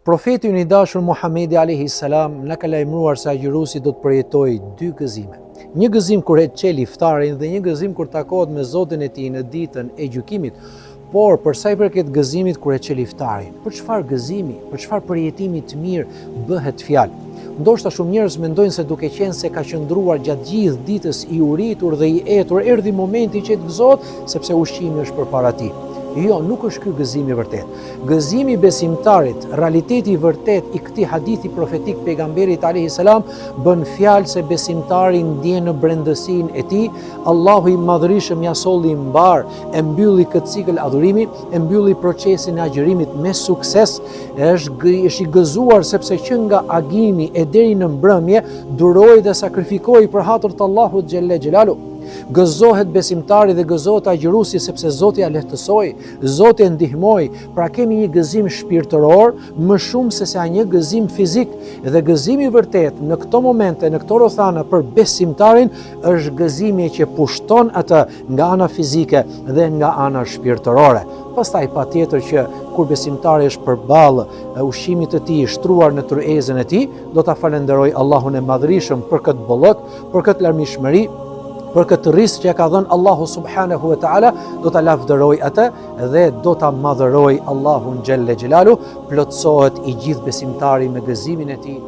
Profeti i dashur Muhamedi alayhi salam na ka lajmëruar se agjëruesi do të përjetojë dy gëzime. Një gëzim kur e çel iftarin dhe një gëzim kur takohet me Zotin e tij në ditën e gjykimit. Por për sa i përket gëzimit kur e çel iftarin, për çfarë gëzimi, për çfarë përjetimi të mirë bëhet fjalë? Ndoshta shumë njerëz mendojnë se duke qenë se ka qëndruar gjatë gjithë ditës i uritur dhe i etur, erdhi momenti që të gëzohet sepse ushqimi është përpara tij. Jo, nuk është ky gëzimi i vërtet. Gëzimi i besimtarit, realiteti i vërtet i këtij hadithi profetik pejgamberit alayhi salam bën fjalë se besimtari ndjen në brendësinë e tij, Allahu i madhërisëm ja solli mbar, e mbylli këtë cikël adhurimi, e mbylli procesin e agjërimit me sukses, është i gëzuar sepse që nga agimi e deri në mbrëmje duroi dhe sakrifikoi për hatër të Allahut xhelle xhelalu. Gëzohet besimtari dhe gëzohet agjëruesi sepse Zoti ja lehtësoi, Zoti e ndihmoi. Pra kemi një gëzim shpirtëror më shumë se sa një gëzim fizik. Dhe gëzimi i vërtet në këto momente, në këto rrethana për besimtarin është gëzimi që pushton atë nga ana fizike dhe nga ana shpirtërore. Pastaj patjetër që kur besimtari është përballë ushqimit të tij shtruar në tryezën e tij, do ta falenderoj Allahun e madhërisëm për këtë bollok, për këtë larmishmëri, për këtë rizq që ka dhënë Allahu subhanahu wa taala, do ta lavdëroj atë dhe do ta madhëroj Allahun xhelle xhelalu, plotësohet i gjithë besimtari me gëzimin e tij.